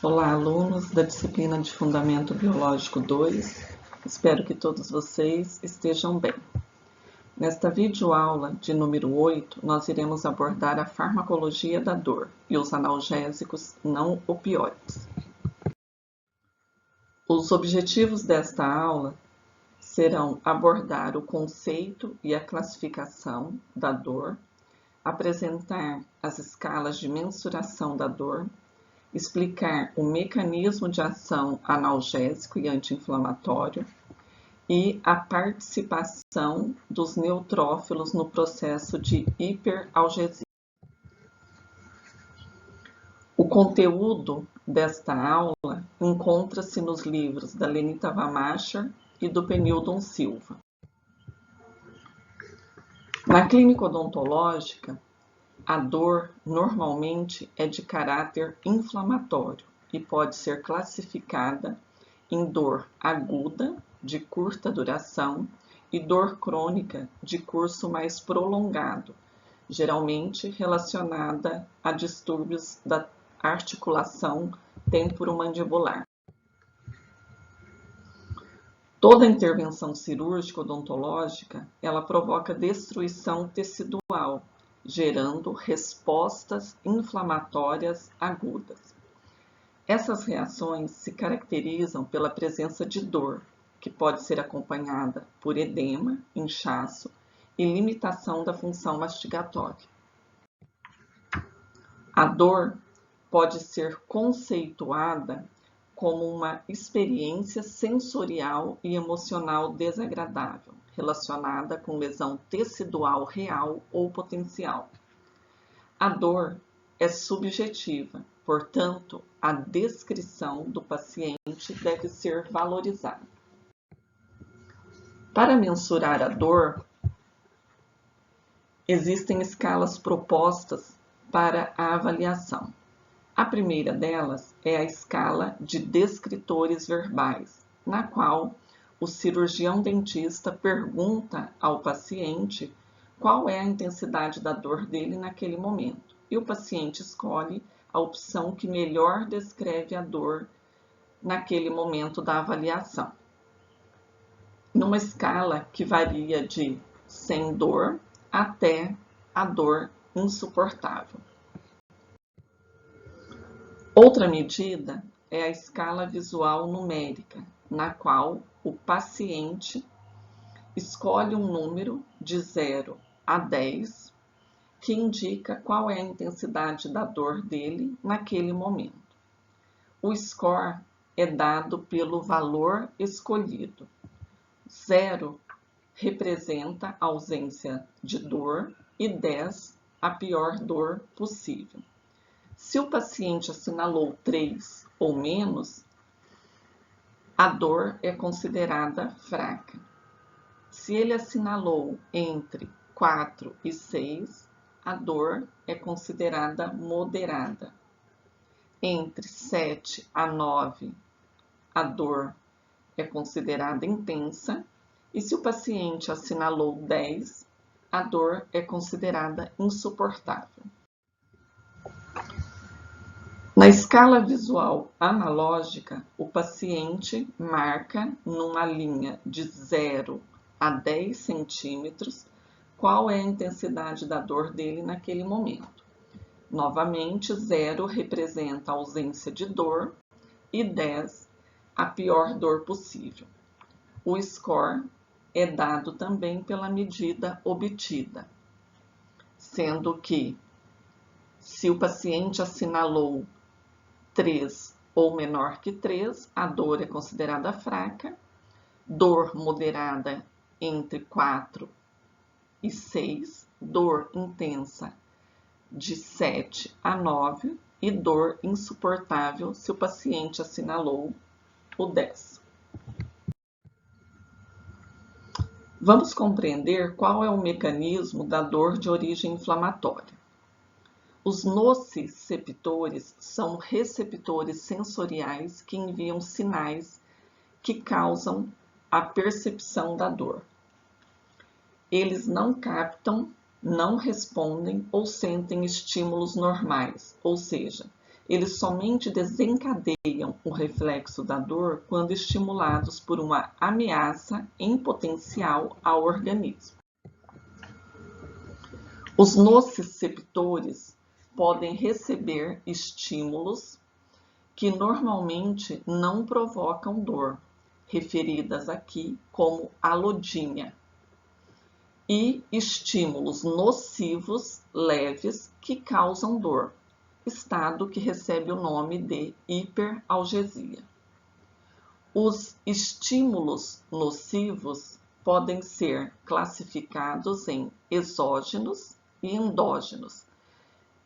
Olá, alunos da disciplina de Fundamento Biológico 2. Espero que todos vocês estejam bem. Nesta videoaula de número 8, nós iremos abordar a farmacologia da dor e os analgésicos não opioides. Os objetivos desta aula serão abordar o conceito e a classificação da dor, apresentar as escalas de mensuração da dor, explicar o mecanismo de ação analgésico e anti-inflamatório e a participação dos neutrófilos no processo de hiperalgesia. O conteúdo desta aula encontra-se nos livros da Lenita Vamacher e do Penildon Silva. Na clínica odontológica, a dor normalmente é de caráter inflamatório e pode ser classificada em dor aguda, de curta duração, e dor crônica, de curso mais prolongado, geralmente relacionada a distúrbios da articulação temporomandibular. Toda intervenção cirúrgica odontológica, ela provoca destruição tecidual, gerando respostas inflamatórias agudas. Essas reações se caracterizam pela presença de dor, que pode ser acompanhada por edema, inchaço e limitação da função mastigatória. A dor pode ser conceituada como uma experiência sensorial e emocional desagradável, relacionada com lesão tecidual real ou potencial. A dor é subjetiva, portanto, a descrição do paciente deve ser valorizada. Para mensurar a dor, existem escalas propostas para a avaliação. A primeira delas é a escala de descritores verbais, na qual o cirurgião dentista pergunta ao paciente qual é a intensidade da dor dele naquele momento, e o paciente escolhe a opção que melhor descreve a dor naquele momento da avaliação. Numa escala que varia de sem dor até a dor insuportável. Outra medida é a escala visual numérica, na qual o paciente escolhe um número de 0 a 10, que indica qual é a intensidade da dor dele naquele momento. O score é dado pelo valor escolhido. 0 representa a ausência de dor e 10 a pior dor possível. Se o paciente assinalou 3 ou menos, a dor é considerada fraca. Se ele assinalou entre 4 e 6, a dor é considerada moderada. Entre 7 a 9, a dor é considerada intensa. E se o paciente assinalou 10, a dor é considerada insuportável. Na escala visual analógica, o paciente marca numa linha de 0 a 10 centímetros qual é a intensidade da dor dele naquele momento. Novamente, 0 representa a ausência de dor e 10 a pior dor possível. O score é dado também pela medida obtida, sendo que, se o paciente assinalou 3 ou menor que 3, a dor é considerada fraca, dor moderada entre 4 e 6, dor intensa de 7 a 9 e dor insuportável se o paciente assinalou o 10. Vamos compreender qual é o mecanismo da dor de origem inflamatória. Os nociceptores são receptores sensoriais que enviam sinais que causam a percepção da dor. Eles não captam, não respondem ou sentem estímulos normais, ou seja, eles somente desencadeiam o reflexo da dor quando estimulados por uma ameaça em potencial ao organismo. Os nociceptores podem receber estímulos que normalmente não provocam dor, referidas aqui como alodínia, e estímulos nocivos leves que causam dor, estado que recebe o nome de hiperalgesia. Os estímulos nocivos podem ser classificados em exógenos e endógenos.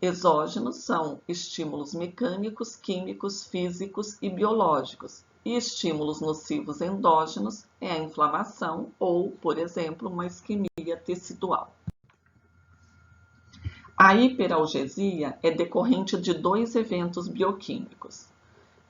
Exógenos são estímulos mecânicos, químicos, físicos e biológicos. E estímulos nocivos endógenos é a inflamação ou, por exemplo, uma isquemia tecidual. A hiperalgesia é decorrente de dois eventos bioquímicos.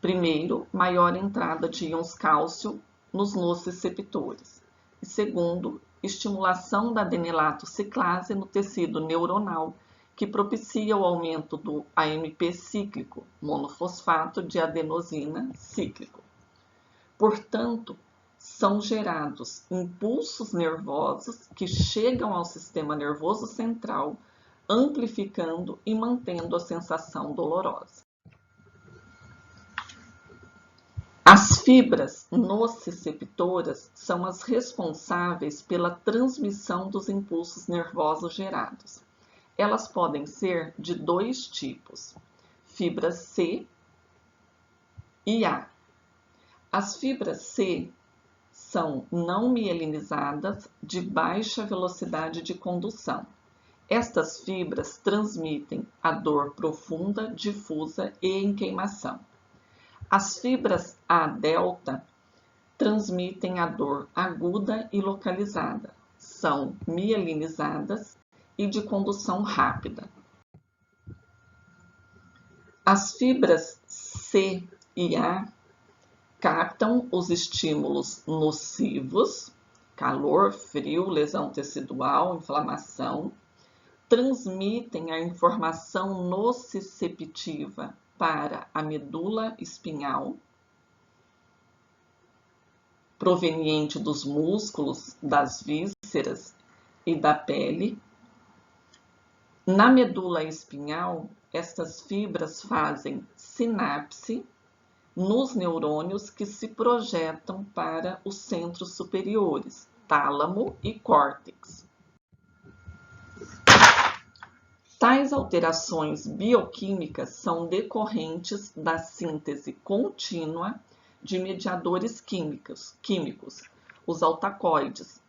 Primeiro, maior entrada de íons cálcio nos nociceptores. E segundo, estimulação da adenelato ciclase no tecido neuronal, que propicia o aumento do AMP cíclico, monofosfato de adenosina cíclico. Portanto, são gerados impulsos nervosos que chegam ao sistema nervoso central, amplificando e mantendo a sensação dolorosa. As fibras nociceptoras são as responsáveis pela transmissão dos impulsos nervosos gerados. Elas podem ser de dois tipos, fibras C e A. As fibras C são não mielinizadas de baixa velocidade de condução. Estas fibras transmitem a dor profunda, difusa e em queimação. As fibras A delta transmitem a dor aguda e localizada. São mielinizadas e de condução rápida. As fibras C e A captam os estímulos nocivos, calor, frio, lesão tecidual, inflamação, transmitem a informação nociceptiva para a medula espinhal, proveniente dos músculos, das vísceras e da pele. Na medula espinhal, estas fibras fazem sinapse nos neurônios que se projetam para os centros superiores, tálamo e córtex. Tais alterações bioquímicas são decorrentes da síntese contínua de mediadores químicos, os altacoides,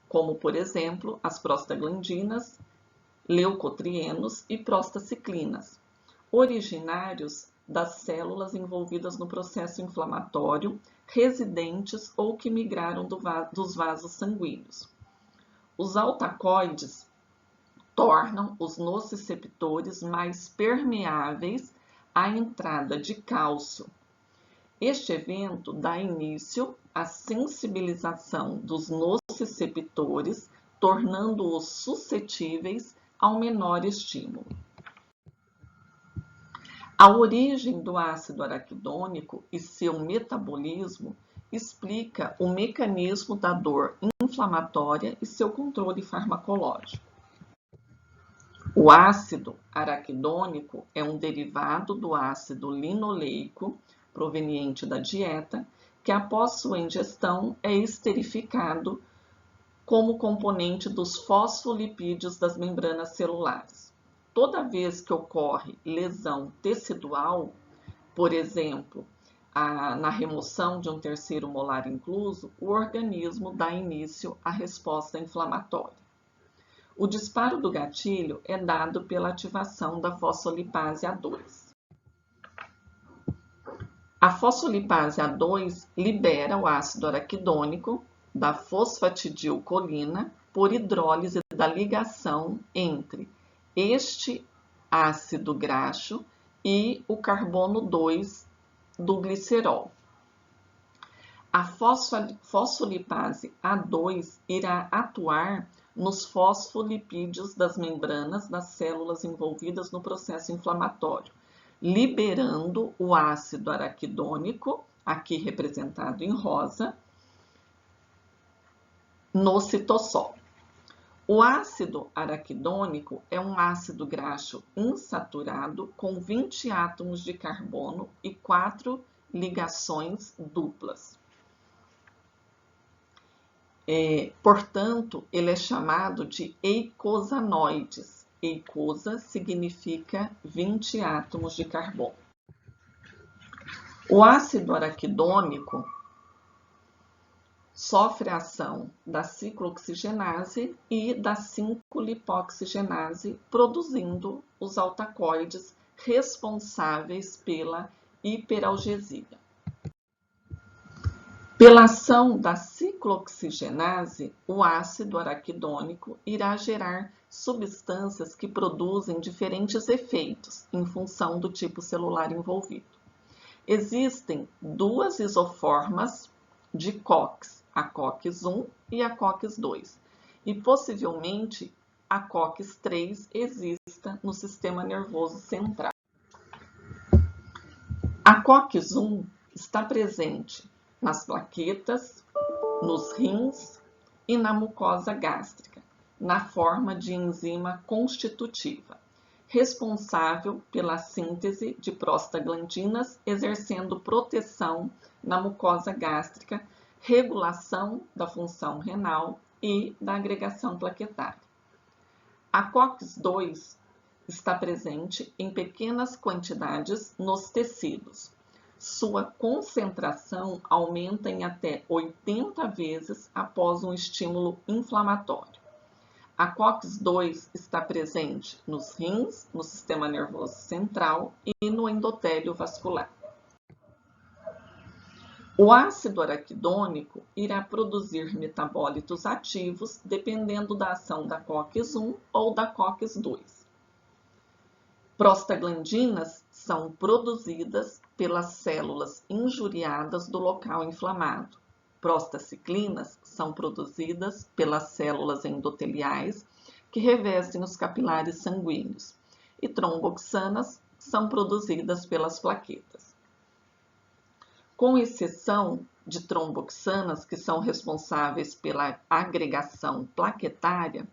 como, por exemplo, as prostaglandinas, leucotrienos e prostaciclinas, originários das células envolvidas no processo inflamatório, residentes ou que migraram dos vasos sanguíneos. Os altacoides tornam os nociceptores mais permeáveis à entrada de cálcio. Este evento dá início à sensibilização dos nociceptores, tornando-os suscetíveis ao menor estímulo. A origem do ácido araquidônico e seu metabolismo explica o mecanismo da dor inflamatória e seu controle farmacológico. O ácido araquidônico é um derivado do ácido linoleico, proveniente da dieta, que após sua ingestão é esterificado como componente dos fosfolipídios das membranas celulares. Toda vez que ocorre lesão tecidual, por exemplo, na remoção de um terceiro molar incluso, o organismo dá início à resposta inflamatória. O disparo do gatilho é dado pela ativação da fosfolipase A2. A fosfolipase A2 libera o ácido araquidônico da fosfatidilcolina por hidrólise da ligação entre este ácido graxo e o carbono 2 do glicerol. A fosfolipase A2 irá atuar nos fosfolipídios das membranas das células envolvidas no processo inflamatório, liberando o ácido araquidônico, aqui representado em rosa, no citossol. O ácido araquidônico é um ácido graxo insaturado com 20 átomos de carbono e 4 ligações duplas. Portanto, ele é chamado de eicosanoides. Eicosa significa 20 átomos de carbono. O ácido araquidônico sofre a ação da ciclooxigenase e da 5-lipoxigenase, produzindo os altacoides responsáveis pela hiperalgesia. Pela ação da ciclooxigenase, o ácido araquidônico irá gerar substâncias que produzem diferentes efeitos em função do tipo celular envolvido. Existem duas isoformas de COX, a COX-1 e a COX-2, e possivelmente a COX-3 exista no sistema nervoso central. A COX-1 está presente nas plaquetas, nos rins e na mucosa gástrica, na forma de enzima constitutiva, responsável pela síntese de prostaglandinas, exercendo proteção na mucosa gástrica, regulação da função renal e da agregação plaquetária. A COX-2 está presente em pequenas quantidades nos tecidos. Sua concentração aumenta em até 80 vezes após um estímulo inflamatório. A COX-2 está presente nos rins, no sistema nervoso central e no endotélio vascular. O ácido araquidônico irá produzir metabólitos ativos dependendo da ação da COX-1 ou da COX-2. Prostaglandinas são produzidas pelas células injuriadas do local inflamado. Prostaciclinas são produzidas pelas células endoteliais que revestem os capilares sanguíneos. E tromboxanas são produzidas pelas plaquetas. Com exceção de tromboxanas, que são responsáveis pela agregação plaquetária,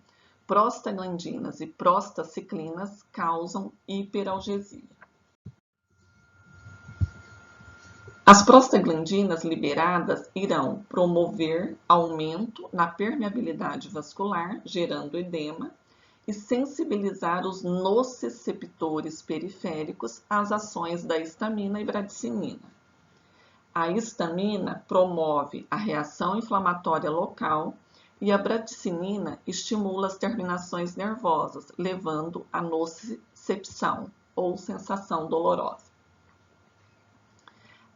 prostaglandinas e prostaciclinas causam hiperalgesia. As prostaglandinas liberadas irão promover aumento na permeabilidade vascular, gerando edema, e sensibilizar os nociceptores periféricos às ações da histamina e bradicinina. A histamina promove a reação inflamatória local e a bradicinina estimula as terminações nervosas, levando à nocicepção ou sensação dolorosa.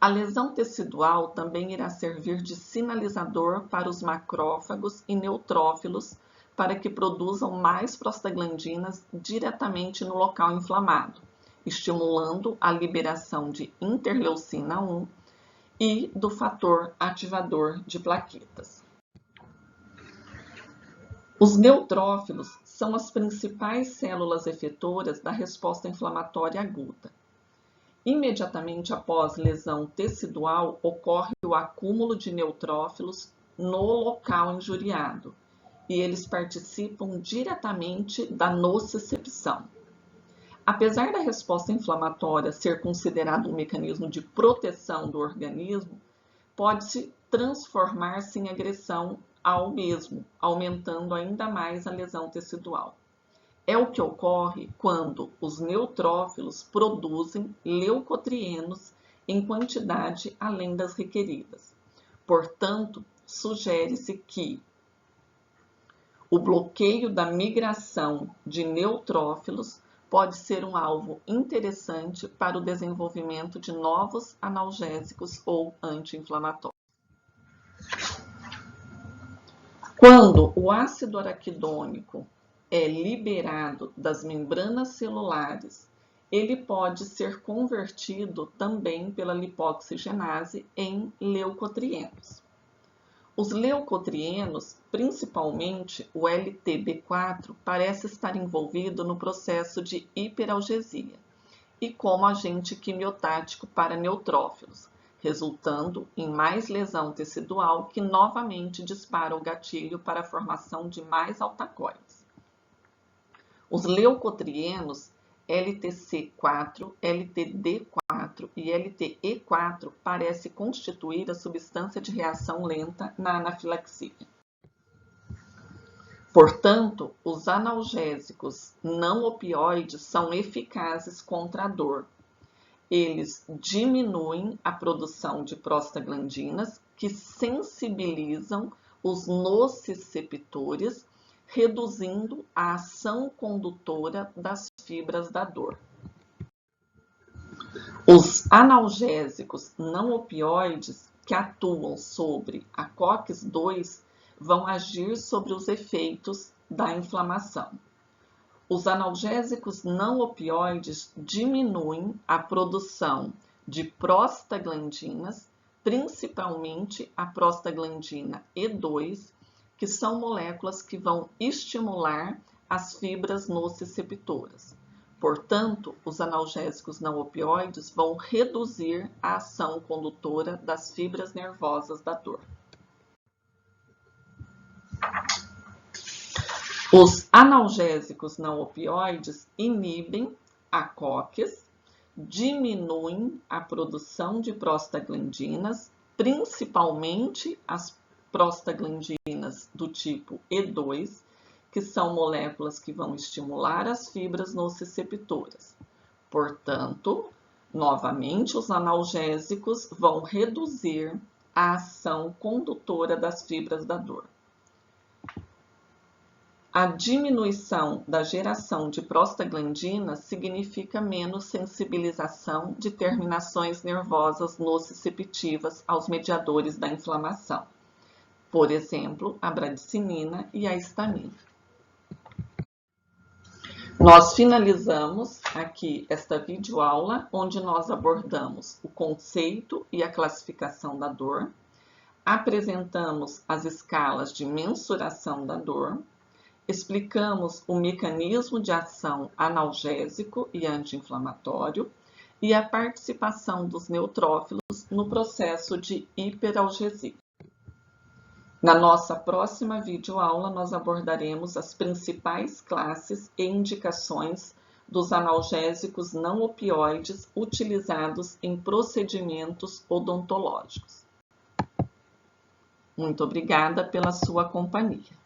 A lesão tecidual também irá servir de sinalizador para os macrófagos e neutrófilos para que produzam mais prostaglandinas diretamente no local inflamado, estimulando a liberação de interleucina 1 e do fator ativador de plaquetas. Os neutrófilos são as principais células efetoras da resposta inflamatória aguda. Imediatamente após lesão tecidual, ocorre o acúmulo de neutrófilos no local injuriado, e eles participam diretamente da nocicepção. Apesar da resposta inflamatória ser considerado um mecanismo de proteção do organismo, pode-se transformar-se em agressão ao mesmo, aumentando ainda mais a lesão tecidual. É o que ocorre quando os neutrófilos produzem leucotrienos em quantidade além das requeridas. Portanto, sugere-se que o bloqueio da migração de neutrófilos pode ser um alvo interessante para o desenvolvimento de novos analgésicos ou anti-inflamatórios. Quando o ácido araquidônico é liberado das membranas celulares, ele pode ser convertido também pela lipoxigenase em leucotrienos. Os leucotrienos, principalmente o LTB4, parece estar envolvido no processo de hiperalgesia e como agente quimiotático para neutrófilos, resultando em mais lesão tecidual que novamente dispara o gatilho para a formação de mais altacoides. Os leucotrienos LTC4, LTD4 e LTE4 parecem constituir a substância de reação lenta na anafilaxia. Portanto, os analgésicos não opioides são eficazes contra a dor. Eles diminuem a produção de prostaglandinas que sensibilizam os nociceptores, reduzindo a ação condutora das fibras da dor. Os analgésicos não opioides que atuam sobre a COX-2 vão agir sobre os efeitos da inflamação. Os analgésicos não opioides diminuem a produção de prostaglandinas, principalmente a prostaglandina E2, que são moléculas que vão estimular as fibras nociceptoras. Portanto, os analgésicos não opioides vão reduzir a ação condutora das fibras nervosas da dor. Os analgésicos não opioides inibem a COX, diminuem a produção de prostaglandinas, principalmente as prostaglandinas do tipo E2, que são moléculas que vão estimular as fibras nociceptoras. Portanto, novamente, os analgésicos vão reduzir a ação condutora das fibras da dor. A diminuição da geração de prostaglandinas significa menos sensibilização de terminações nervosas nociceptivas aos mediadores da inflamação, por exemplo, a bradicinina e a histamina. Nós finalizamos aqui esta videoaula, onde nós abordamos o conceito e a classificação da dor, apresentamos as escalas de mensuração da dor, explicamos o mecanismo de ação analgésico e anti-inflamatório e a participação dos neutrófilos no processo de hiperalgesia. Na nossa próxima videoaula, nós abordaremos as principais classes e indicações dos analgésicos não opioides utilizados em procedimentos odontológicos. Muito obrigada pela sua companhia.